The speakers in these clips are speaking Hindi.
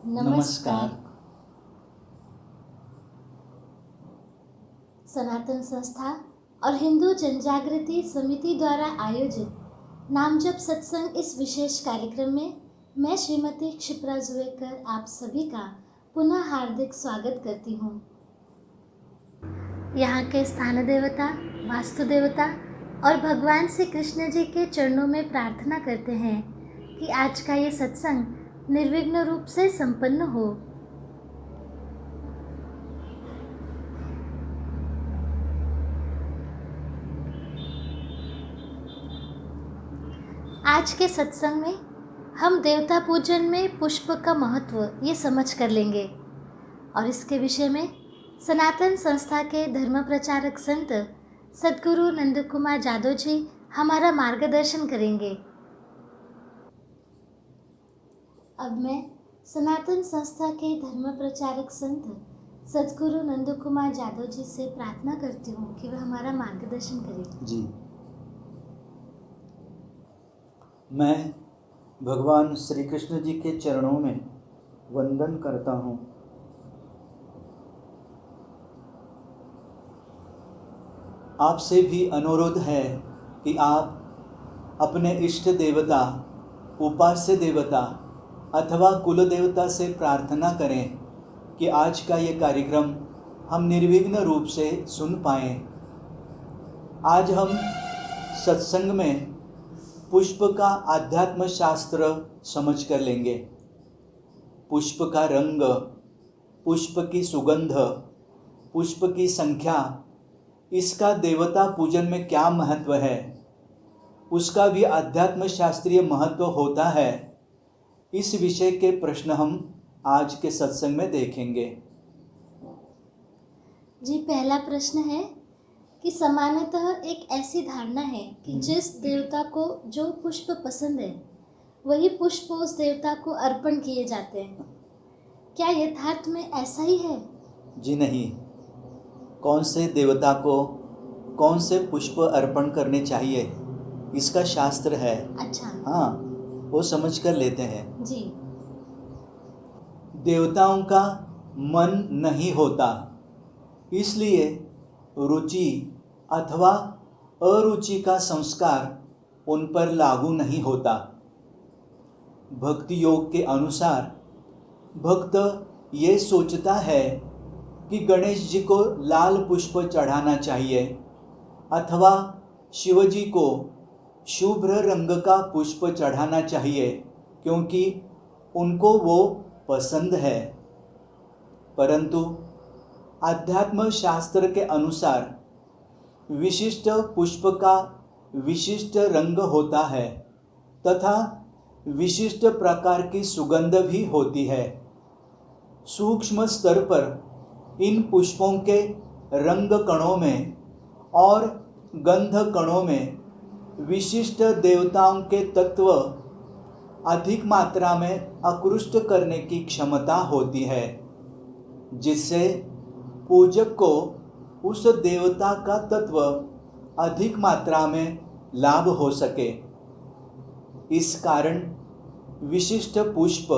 नमस्कार। सनातन संस्था और हिंदू जनजागृति समिति द्वारा आयोजित नामजप सत्संग इस विशेष कार्यक्रम में मैं श्रीमती क्षिप्रा जुवेकर आप सभी का पुनः हार्दिक स्वागत करती हूँ। यहाँ के स्थान देवता, वास्तु देवता और भगवान श्री कृष्ण जी के चरणों में प्रार्थना करते हैं कि आज का ये सत्संग निर्विघ्न रूप से संपन्न हो। आज के सत्संग में हम देवता पूजन में पुष्प का महत्व ये समझ कर लेंगे और इसके विषय में सनातन संस्था के धर्म प्रचारक संत सद्गुरु नंद कुमार जादव जी हमारा मार्गदर्शन करेंगे। अब मैं सनातन संस्था के धर्म प्रचारक संत सद्गुरु नंद कुमार जादव जी से प्रार्थना करती हूँ कि वह हमारा मार्गदर्शन करें। जी, मैं भगवान श्री कृष्ण जी के चरणों में वंदन करता हूँ। आपसे भी अनुरोध है कि आप अपने इष्ट देवता, उपास्य देवता अथवा कुल देवता से प्रार्थना करें कि आज का ये कार्यक्रम हम निर्विघ्न रूप से सुन पाएँ। आज हम सत्संग में पुष्प का आध्यात्म शास्त्र समझ कर लेंगे। पुष्प का रंग, पुष्प की सुगंध, पुष्प की संख्या, इसका देवता पूजन में क्या महत्व है, उसका भी आध्यात्म शास्त्रीय महत्व होता है। इस विषय के प्रश्न हम आज के सत्संग में देखेंगे। जी, पहला प्रश्न है कि सामान्यतः एक ऐसी धारणा है कि जिस देवता को जो पुष्प पसंद है वही पुष्प उस देवता को अर्पण किए जाते हैं। क्या यथार्थ में ऐसा ही है? जी नहीं। कौन से देवता को कौन से पुष्प अर्पण करने चाहिए, इसका शास्त्र है। अच्छा, हाँ, वो समझ कर लेते हैं। जी, देवताओं का मन नहीं होता, इसलिए रुचि अथवा अरुचि का संस्कार उन पर लागू नहीं होता। भक्ति योग के अनुसार भक्त ये सोचता है कि गणेश जी को लाल पुष्प चढ़ाना चाहिए अथवा शिवजी को शुभ्र रंग का पुष्प चढ़ाना चाहिए क्योंकि उनको वो पसंद है। परंतु आध्यात्म शास्त्र के अनुसार विशिष्ट पुष्प का विशिष्ट रंग होता है तथा विशिष्ट प्रकार की सुगंध भी होती है। सूक्ष्म स्तर पर इन पुष्पों के रंग कणों में और गंध कणों में विशिष्ट देवताओं के तत्व अधिक मात्रा में आकृष्ट करने की क्षमता होती है, जिससे पूजक को उस देवता का तत्व अधिक मात्रा में लाभ हो सके। इस कारण विशिष्ट पुष्प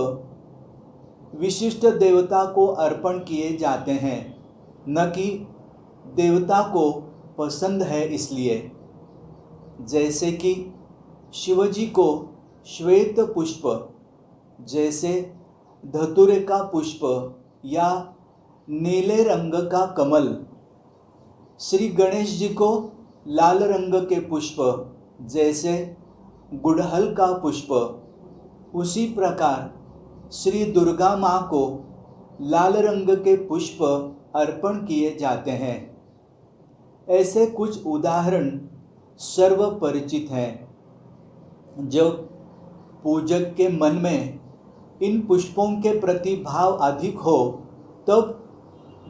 विशिष्ट देवता को अर्पण किए जाते हैं, न कि देवता को पसंद है इसलिए। जैसे कि शिवजी को श्वेत पुष्प जैसे धतूरे का पुष्प या नीले रंग का कमल, श्री गणेश जी को लाल रंग के पुष्प जैसे गुड़हल का पुष्प, उसी प्रकार श्री दुर्गा माँ को लाल रंग के पुष्प अर्पण किए जाते हैं। ऐसे कुछ उदाहरण सर्वपरिचित हैं। जब पूजक के मन में इन पुष्पों के प्रति भाव अधिक हो तब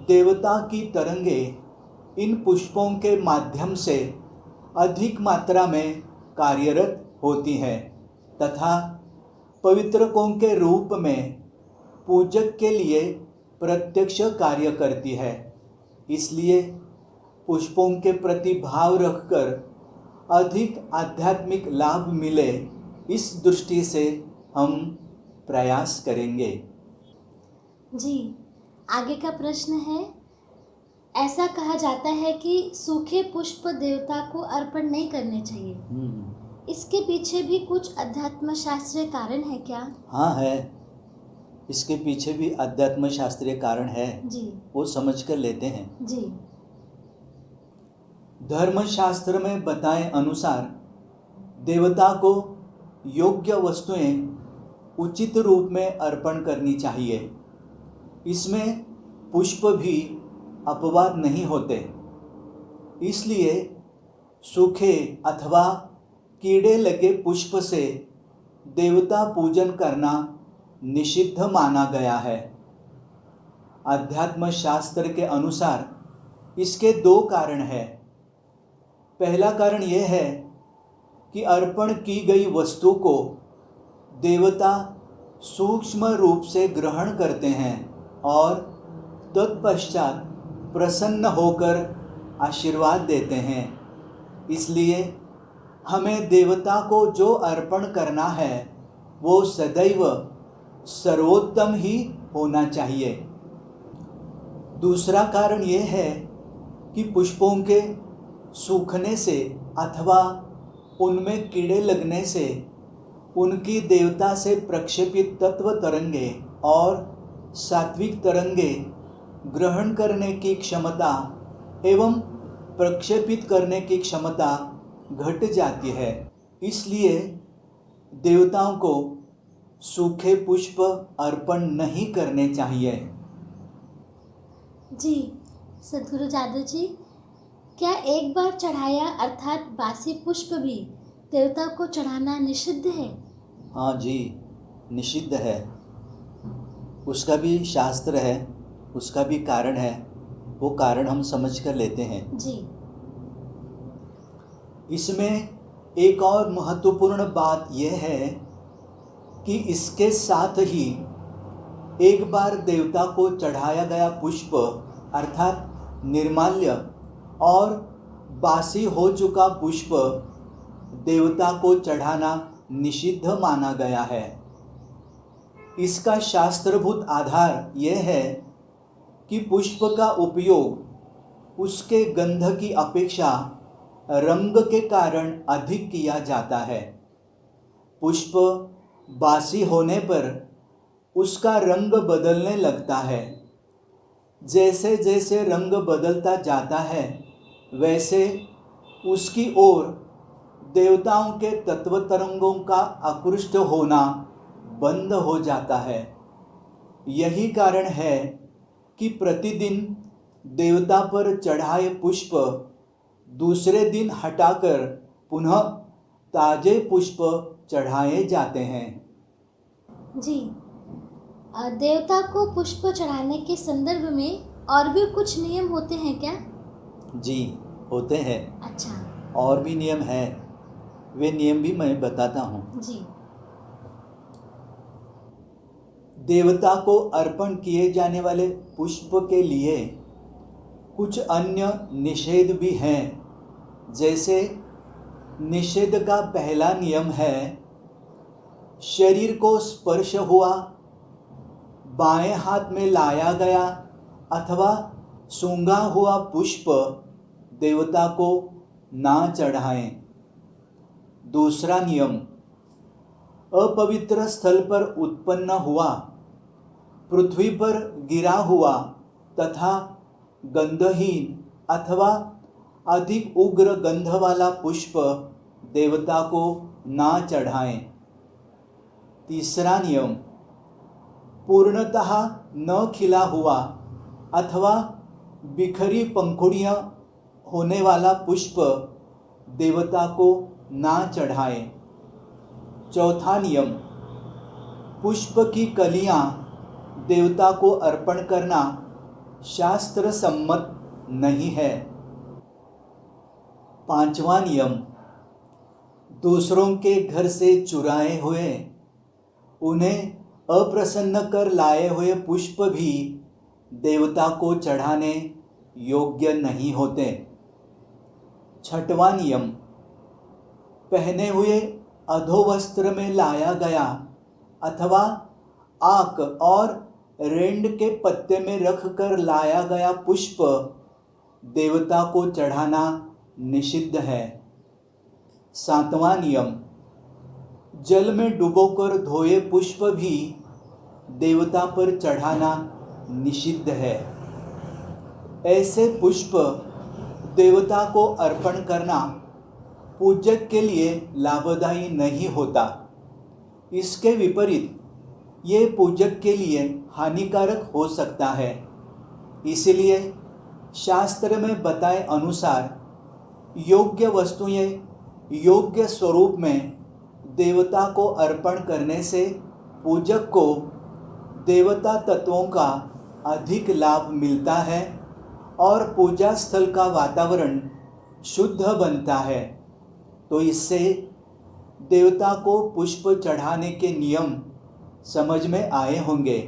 देवता की तरंगें इन पुष्पों के माध्यम से अधिक मात्रा में कार्यरत होती हैं तथा पवित्रकों के रूप में पूजक के लिए प्रत्यक्ष कार्य करती है। इसलिए पुष्पों के प्रति भाव रखकर अधिक आध्यात्मिक लाभ मिले, इस दृष्टि से हम प्रयास करेंगे। जी, आगे का प्रश्न है, ऐसा कहा जाता है कि सूखे पुष्प देवता को अर्पण नहीं करने चाहिए। इसके पीछे भी कुछ अध्यात्म शास्त्रीय कारण है क्या? हाँ है, इसके पीछे भी अध्यात्म शास्त्रीय कारण है। जी। वो समझ कर लेते हैं। जी। धर्मशास्त्र में बताए अनुसार देवता को योग्य वस्तुएं उचित रूप में अर्पण करनी चाहिए। इसमें पुष्प भी अपवाद नहीं होते। इसलिए सूखे अथवा कीड़े लगे पुष्प से देवता पूजन करना निषिद्ध माना गया है। अध्यात्म शास्त्र के अनुसार इसके दो कारण हैं। पहला कारण यह है कि अर्पण की गई वस्तु को देवता सूक्ष्म रूप से ग्रहण करते हैं और तत्पश्चात प्रसन्न होकर आशीर्वाद देते हैं। इसलिए हमें देवता को जो अर्पण करना है वो सदैव सर्वोत्तम ही होना चाहिए। दूसरा कारण यह है कि पुष्पों के सूखने से अथवा उनमें कीड़े लगने से उनकी देवता से प्रक्षेपित तत्व तरंगे और सात्विक तरंगे ग्रहण करने की क्षमता एवं प्रक्षेपित करने की क्षमता घट जाती है। इसलिए देवताओं को सूखे पुष्प अर्पण नहीं करने चाहिए। जी, सद्गुरु जादव जी, क्या एक बार चढ़ाया अर्थात बासी पुष्प भी देवता को चढ़ाना निषिद्ध है? हाँ जी, निषिद्ध है। उसका भी शास्त्र है, उसका भी कारण है। वो कारण हम समझ कर लेते हैं। जी। इसमें एक और महत्वपूर्ण बात यह है कि इसके साथ ही एक बार देवता को चढ़ाया गया पुष्प अर्थात निर्माल्य और बासी हो चुका पुष्प देवता को चढ़ाना निषिद्ध माना गया है। इसका शास्त्रभूत आधार यह है कि पुष्प का उपयोग उसके गंध की अपेक्षा रंग के कारण अधिक किया जाता है। पुष्प बासी होने पर उसका रंग बदलने लगता है। जैसे जैसे रंग बदलता जाता है वैसे उसकी ओर देवताओं के तत्व तरंगों का आकृष्ट होना बंद हो जाता है। यही कारण है कि प्रतिदिन देवता पर चढ़ाए पुष्प दूसरे दिन हटाकर पुनः ताजे पुष्प चढ़ाए जाते हैं। जी, देवता को पुष्प चढ़ाने के संदर्भ में और भी कुछ नियम होते हैं क्या? जी, होते हैं। अच्छा। और भी नियम है, वे नियम भी मैं बताता हूँ। जी। देवता को अर्पण किए जाने वाले पुष्प के लिए कुछ अन्य निषेध भी हैं। जैसे निषेध का पहला नियम है, शरीर को स्पर्श हुआ, बाएं हाथ में लाया गया अथवा सूंघा हुआ पुष्प देवता को ना चढ़ाएं। दूसरा नियम, अपवित्र स्थल पर उत्पन्न हुआ, पृथ्वी पर गिरा हुआ तथा गंधहीन अथवा अधिक उग्र गंध वाला पुष्प देवता को ना चढ़ाएं। तीसरा नियम, पूर्णतः न खिला हुआ अथवा बिखरी पंखुड़ियां होने वाला पुष्प देवता को ना चढ़ाएं। चौथा नियम, पुष्प की कलियां देवता को अर्पण करना शास्त्र सम्मत नहीं है। पांचवा नियम, दूसरों के घर से चुराए हुए, उन्हें अप्रसन्न कर लाए हुए पुष्प भी देवता को चढ़ाने योग्य नहीं होते। छठवां नियम, पहने हुए अधोवस्त्र में लाया गया अथवा आक और रेंड के पत्ते में रखकर लाया गया पुष्प देवता को चढ़ाना निषिद्ध है। 7वां नियम, जल में डुबोकर धोए पुष्प भी देवता पर चढ़ाना निषिद्ध है। ऐसे पुष्प देवता को अर्पण करना पूजक के लिए लाभदायी नहीं होता। इसके विपरीत ये पूजक के लिए हानिकारक हो सकता है। इसलिए शास्त्र में बताए अनुसार योग्य वस्तुएं योग्य स्वरूप में देवता को अर्पण करने से पूजक को देवता तत्वों का अधिक लाभ मिलता है और पूजा स्थल का वातावरण शुद्ध बनता है। तो इससे देवता को पुष्प चढ़ाने के नियम समझ में आए होंगे।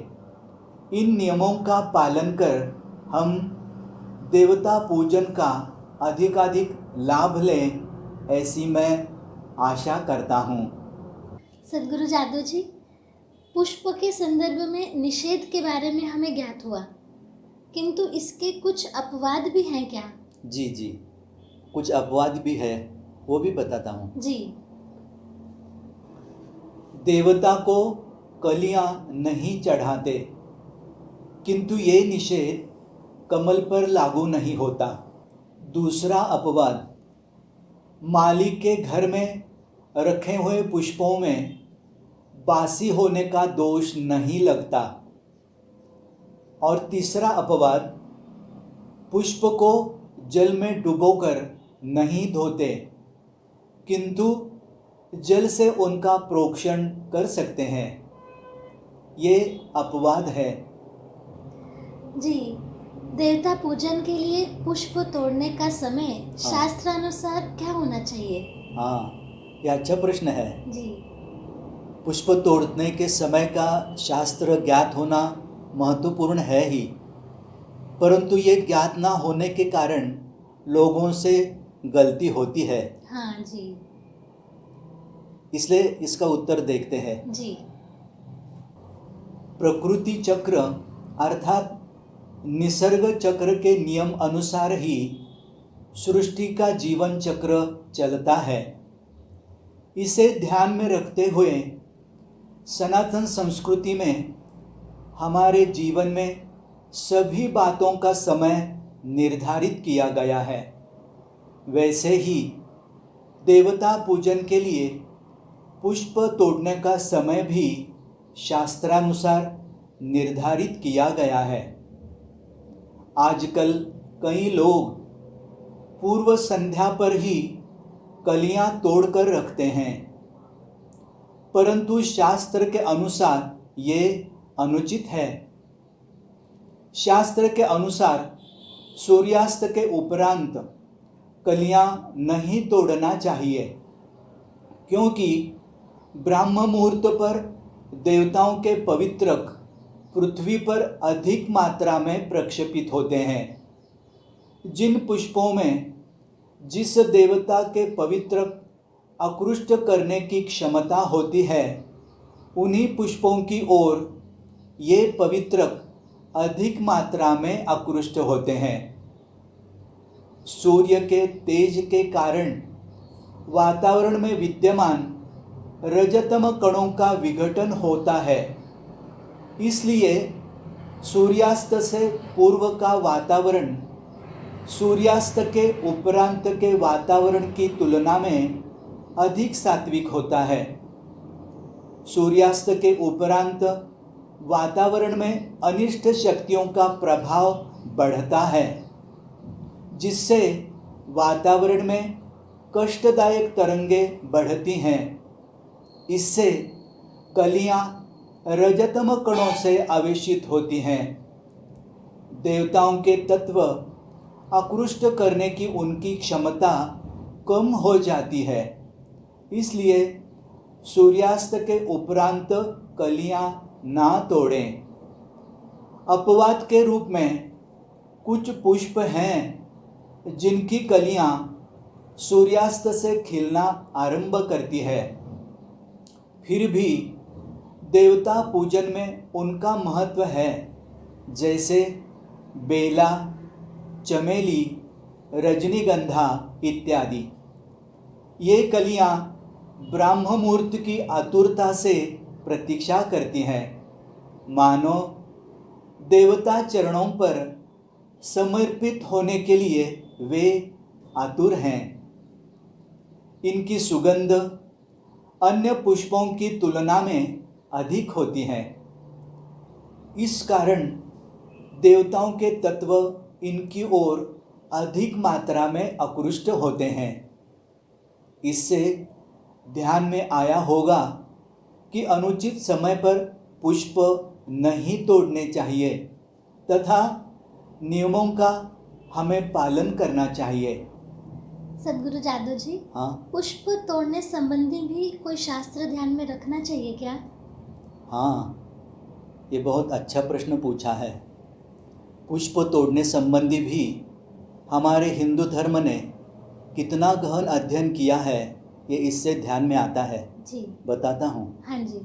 इन नियमों का पालन कर हम देवता पूजन का अधिकाधिक लाभ लें, ऐसी मैं आशा करता हूँ। सद्गुरु जादू जी, पुष्प के संदर्भ में निषेध के बारे में हमें ज्ञात हुआ, किंतु इसके कुछ अपवाद भी हैं क्या? जी जी, कुछ अपवाद भी है, वो भी बताता हूँ जी। देवता को कलियां नहीं चढ़ाते, किंतु ये निषेध कमल पर लागू नहीं होता। दूसरा अपवाद, मालिक के घर में रखे हुए पुष्पों में बासी होने का दोष नहीं लगता। और तीसरा अपवाद, पुष्प को जल में डुबोकर नहीं धोते, किंतु जल से उनका प्रोक्षण कर सकते हैं। ये अपवाद है। जी, देवता पूजन के लिए पुष्प तोड़ने का समय शास्त्रानुसार क्या होना चाहिए? हाँ, यह अच्छा प्रश्न है। जी। पुष्प तोड़ने के समय का शास्त्र ज्ञात होना महत्वपूर्ण है ही, परंतु ये ज्ञात ना होने के कारण लोगों से गलती होती है। हाँ जी। इसलिए इसका उत्तर देखते हैं। जी। प्रकृति चक्र अर्थात निसर्ग चक्र के नियम अनुसार ही सृष्टि का जीवन चक्र चलता है। इसे ध्यान में रखते हुए सनातन संस्कृति में हमारे जीवन में सभी बातों का समय निर्धारित किया गया है। वैसे ही देवता पूजन के लिए पुष्प तोड़ने का समय भी शास्त्रानुसार निर्धारित किया गया है। आजकल कई लोग पूर्व संध्या पर ही कलियां तोड़कर रखते हैं, परंतु शास्त्र के अनुसार ये अनुचित है। शास्त्र के अनुसार सूर्यास्त के उपरांत कलियां नहीं तोड़ना चाहिए, क्योंकि ब्राह्म मुहूर्त पर देवताओं के पवित्रक पृथ्वी पर अधिक मात्रा में प्रक्षेपित होते हैं। जिन पुष्पों में जिस देवता के पवित्रक आकृष्ट करने की क्षमता होती है, उन्हीं पुष्पों की ओर ये पवित्रक अधिक मात्रा में आकृष्ट होते हैं। सूर्य के तेज के कारण वातावरण में विद्यमान रजतम कणों का विघटन होता है। इसलिए सूर्यास्त से पूर्व का वातावरण सूर्यास्त के उपरांत के वातावरण की तुलना में अधिक सात्विक होता है। सूर्यास्त के उपरांत वातावरण में अनिष्ट शक्तियों का प्रभाव बढ़ता है, जिससे वातावरण में कष्टदायक तरंगें बढ़ती हैं। इससे कलियां रजतम कणों से आवेशित होती हैं। देवताओं के तत्व आकृष्ट करने की उनकी क्षमता कम हो जाती है। इसलिए सूर्यास्त के उपरांत कलियां ना तोड़ें। अपवाद के रूप में कुछ पुष्प हैं जिनकी कलियां सूर्यास्त से खिलना आरंभ करती है। फिर भी देवता पूजन में उनका महत्व है, जैसे बेला, चमेली, रजनीगंधा इत्यादि। ये कलियां ब्रह्म मुहूर्त की आतुरता से प्रतीक्षा करती हैं, मानो देवता चरणों पर समर्पित होने के लिए वे आतुर हैं। इनकी सुगंध अन्य पुष्पों की तुलना में अधिक होती है। इस कारण देवताओं के तत्व इनकी ओर अधिक मात्रा में आकृष्ट होते हैं। इससे ध्यान में आया होगा कि अनुचित समय पर पुष्प नहीं तोड़ने चाहिए तथा नियमों का हमें पालन करना चाहिए। सदगुरु जादव जी, हाँ पुष्प तोड़ने संबंधी भी कोई शास्त्र ध्यान में रखना चाहिए क्या? हाँ, ये बहुत अच्छा प्रश्न पूछा है। पुष्प तोड़ने संबंधी भी हमारे हिंदू धर्म ने कितना गहन अध्ययन किया है, ये इससे ध्यान में आता है। जी बताता हूँ। हाँ जी।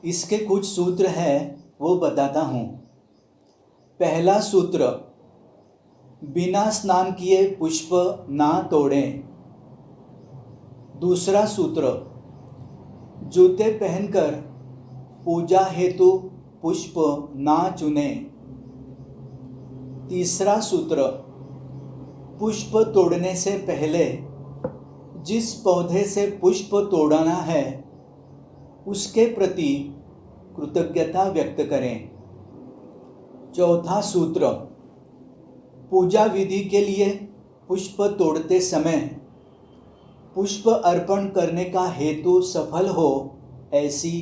इसके कुछ सूत्र है, वो बताता हूँ। पहला सूत्र, बिना स्नान किए पुष्प ना तोड़ें। दूसरा सूत्र, जूते पहनकर पूजा हेतु पुष्प ना चुनें। तीसरा सूत्र, पुष्प तोड़ने से पहले जिस पौधे से पुष्प तोड़ना है उसके प्रति कृतज्ञता व्यक्त करें। चौथा सूत्र, पूजा विधि के लिए पुष्प तोड़ते समय पुष्प अर्पण करने का हेतु सफल हो ऐसी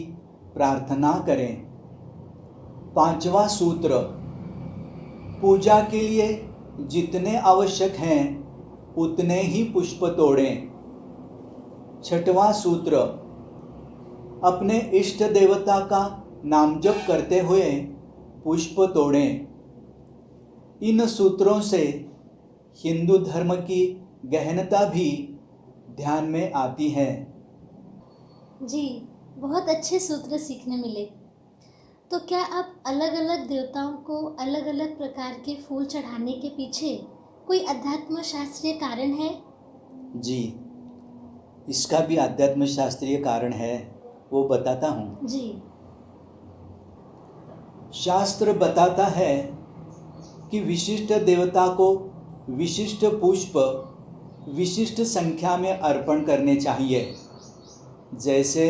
प्रार्थना करें। पांचवा सूत्र, पूजा के लिए जितने आवश्यक हैं उतने ही पुष्प तोड़ें। छठवां सूत्र, अपने इष्ट देवता का नाम जप करते हुए पुष्प तोड़ें। इन सूत्रों से हिंदू धर्म की गहनता भी ध्यान में आती है। जी, बहुत अच्छे सूत्र सीखने मिले। तो क्या अब अलग अलग देवताओं को अलग अलग प्रकार के फूल चढ़ाने के पीछे कोई अध्यात्म शास्त्रीय कारण है? जी, इसका भी आध्यात्म शास्त्रीय कारण है, वो बताता हूँ। जी शास्त्र बताता है कि विशिष्ट देवता को विशिष्ट पुष्प विशिष्ट संख्या में अर्पण करने चाहिए। जैसे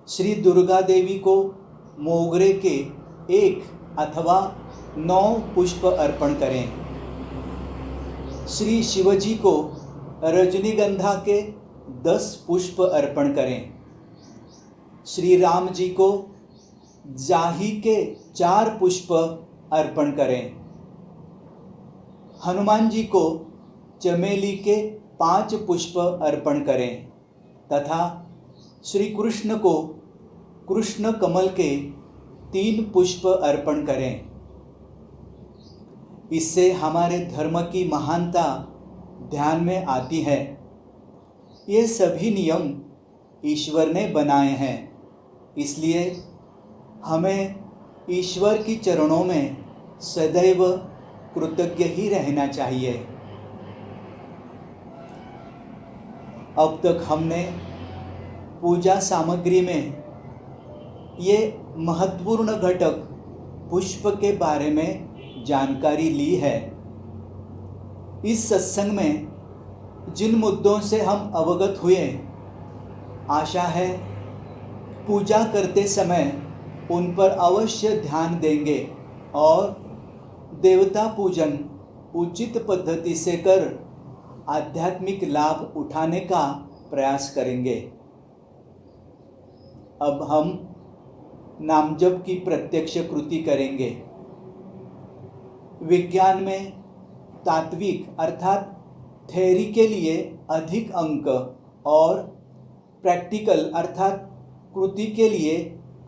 श्री दुर्गा देवी को मोगरे के 1 अथवा 9 पुष्प अर्पण करें। श्री शिवजी को रजनीगंधा के 10 पुष्प अर्पण करें। श्री राम जी को जाही के 4 पुष्प अर्पण करें। हनुमान जी को चमेली के 5 पुष्प अर्पण करें तथा श्री कृष्ण को कृष्ण कमल के 3 पुष्प अर्पण करें। इससे हमारे धर्म की महानता ध्यान में आती है। ये सभी नियम ईश्वर ने बनाए हैं, इसलिए हमें ईश्वर की चरणों में सदैव कृतज्ञ ही रहना चाहिए। अब तक हमने पूजा सामग्री में ये महत्वपूर्ण घटक पुष्प के बारे में जानकारी ली है। इस सत्संग में जिन मुद्दों से हम अवगत हुए, आशा है पूजा करते समय उन पर अवश्य ध्यान देंगे और देवता पूजन उचित पद्धति से कर आध्यात्मिक लाभ उठाने का प्रयास करेंगे। अब हम नाम जप की प्रत्यक्ष कृति करेंगे। विज्ञान में तात्विक अर्थात थ्योरी के लिए अधिक अंक और प्रैक्टिकल अर्थात कृति के लिए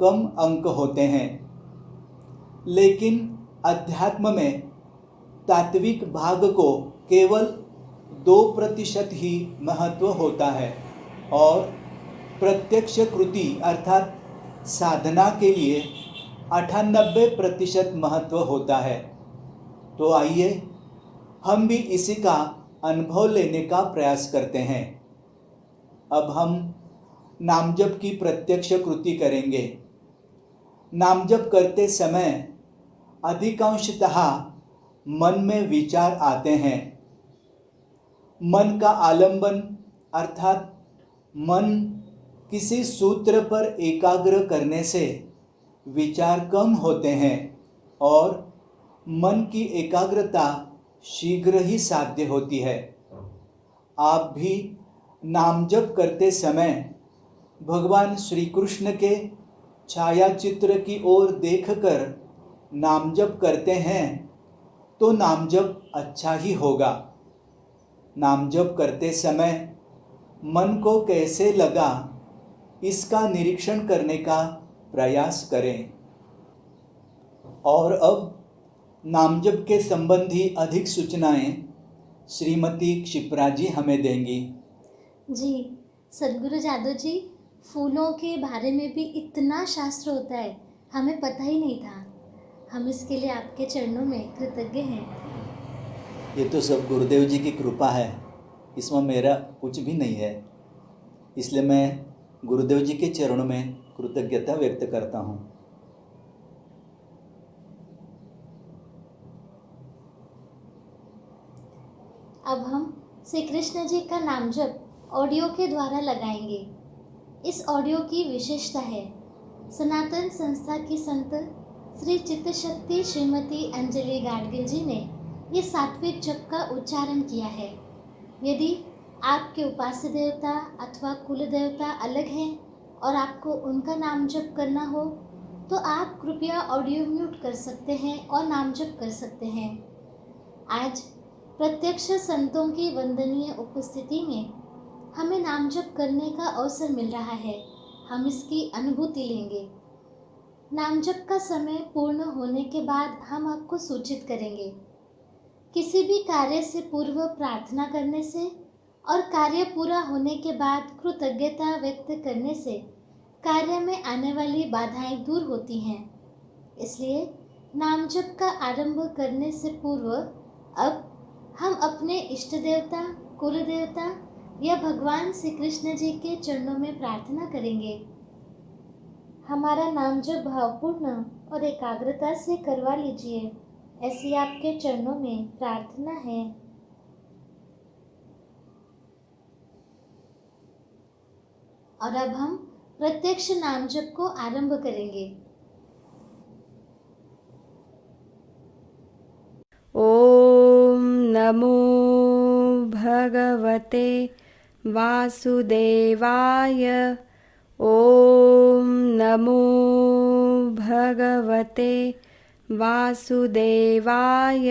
कम अंक होते हैं, लेकिन अध्यात्म में तात्विक भाग को केवल 2% ही महत्व होता है और प्रत्यक्ष कृति अर्थात साधना के लिए 98% महत्व होता है। तो आइए हम भी इसी का अनुभव लेने का प्रयास करते हैं। अब हम नामजप की प्रत्यक्ष कृति करेंगे। नामजप करते समय अधिकांशतः मन में विचार आते हैं। मन का आलंबन अर्थात मन किसी सूत्र पर एकाग्र करने से विचार कम होते हैं और मन की एकाग्रता शीघ्र ही साध्य होती है। आप भी नामजप करते समय भगवान श्री कृष्ण के छायाचित्र की ओर देखकर नामजप करते हैं तो नामजप अच्छा ही होगा। नामजप करते समय मन को कैसे लगा इसका निरीक्षण करने का प्रयास करें। और अब नामजप के संबंधी अधिक सूचनाएं श्रीमती क्षिप्रा जी हमें देंगी। जी सदगुरु जादव जी, फूलों के बारे में भी इतना शास्त्र होता है, हमें पता ही नहीं था। हम इसके लिए आपके चरणों में कृतज्ञ हैं। ये तो सब गुरुदेव जी की कृपा है, इसमें मेरा कुछ भी नहीं है, इसलिए मैं गुरुदेव जी के चरणों में कृतज्ञता व्यक्त करता हूँ। अब हम श्री कृष्ण जी का नाम जप ऑडियो के द्वारा लगाएंगे। इस ऑडियो की विशेषता है, सनातन संस्था की संत श्री चित्तशक्ति श्रीमती अंजलि गाडगिल जी ने ये सात्विक जप का उच्चारण किया है। यदि आपके उपास्य देवता अथवा कुल देवता अलग हैं और आपको उनका नाम जप करना हो तो आप कृपया ऑडियो म्यूट कर सकते हैं और नाम जप कर सकते हैं। आज प्रत्यक्ष संतों की वंदनीय उपस्थिति में हमें नाम जप करने का अवसर मिल रहा है, हम इसकी अनुभूति लेंगे। नाम जप का समय पूर्ण होने के बाद हम आपको सूचित करेंगे। किसी भी कार्य से पूर्व प्रार्थना करने से और कार्य पूरा होने के बाद कृतज्ञता व्यक्त करने से कार्य में आने वाली बाधाएं दूर होती हैं। इसलिए नाम जप का आरंभ करने से पूर्व अब हम अपने इष्ट देवता, कुल देवता या भगवान श्री कृष्ण जी के चरणों में प्रार्थना करेंगे। हमारा नाम जप भावपूर्ण और एकाग्रता से करवा लीजिए, ऐसी आपके चरणों में प्रार्थना है। और अब हम प्रत्यक्ष नाम जप को आरंभ करेंगे। ओम नमो भगवते वासुदेवाय। ओम नमो भगवते वासुदेवाय।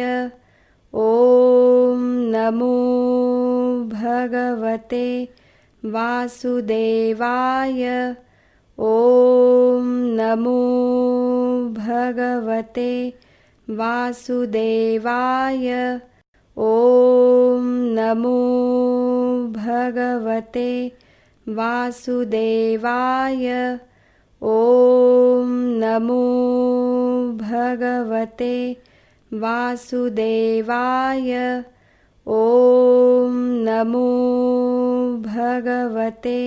ओम नमो भगवते वासुदेवाय। ओम नमो भगवते वासुदेवाय। ओम नमो भगवते वासुदेवाय। ओम नमो भगवते वासुदेवाय। ओम नमो भगवते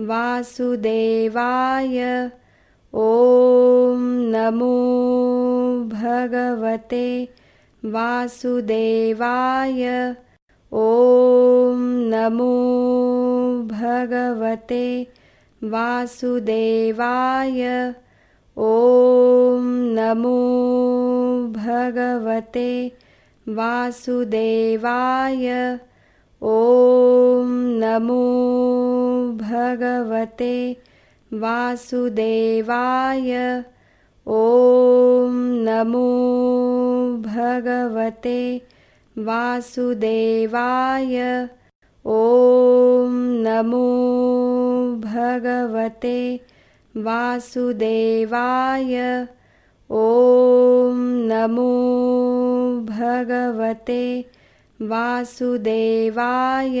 वासुदेवाय। ओम नमो भगवते वासुदेवाय। ओम नमो भगवते वासुदेवाय। ओम नमो भगवते वासुदेवाय। ओम नमो भगवते वासुदेवाय। ओम नमो भगवते वासुदेवाय। ओम नमो भगवते वासुदेवाय। ओम नमो भगवते वासुदेवाय।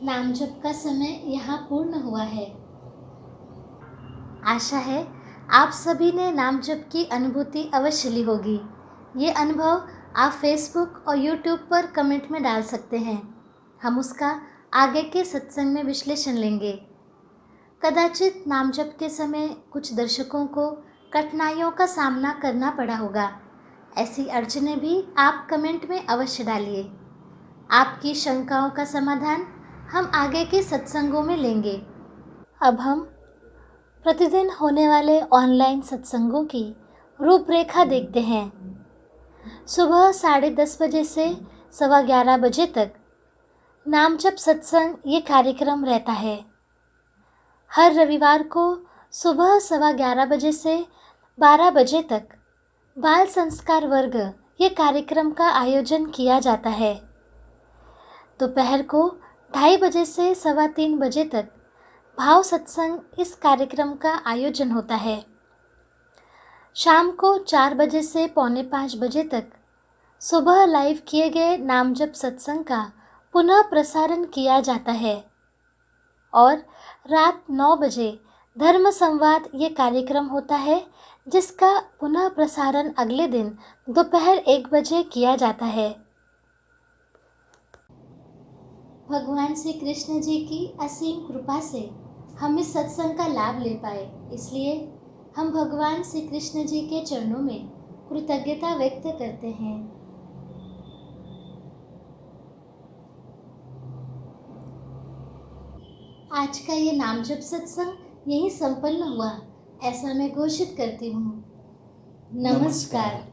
नाम जप का समय यहाँ पूर्ण हुआ है। आशा है आप सभी ने नाम जप की अनुभूति अवश्य ली होगी। ये अनुभव आप फेसबुक और यूट्यूब पर कमेंट में डाल सकते हैं। हम उसका आगे के सत्संग में विश्लेषण लेंगे। कदाचित नाम जप के समय कुछ दर्शकों को कठिनाइयों का सामना करना पड़ा होगा। ऐसी अड़चनें भी आप कमेंट में अवश्य डालिए। आपकी शंकाओं का समाधान हम आगे के सत्संगों में लेंगे। अब हम प्रतिदिन होने वाले ऑनलाइन सत्संगों की रूपरेखा देखते हैं। सुबह 10:30 बजे से 11:15 बजे तक नाम जप सत्संग ये कार्यक्रम रहता है। हर रविवार को सुबह 11:15 बजे से 12 बजे तक बाल संस्कार वर्ग ये कार्यक्रम का आयोजन किया जाता है। दोपहर को 2:30 बजे से 3:15 बजे तक भाव सत्संग इस कार्यक्रम का आयोजन होता है। शाम को 4 बजे से 4:45 बजे तक सुबह लाइव किए गए नाम जप सत्संग का पुनः प्रसारण किया जाता है और रात 9 बजे धर्म संवाद ये कार्यक्रम होता है, जिसका पुनः प्रसारण अगले दिन दोपहर 1 बजे किया जाता है। भगवान श्री कृष्ण जी की असीम कृपा से हम इस सत्संग का लाभ ले पाए, इसलिए हम भगवान श्री कृष्ण जी के चरणों में कृतज्ञता व्यक्त करते हैं। आज का ये नाम जप सत्संग यहीं संपन्न हुआ, ऐसा मैं घोषित करती हूँ। नमस्कार।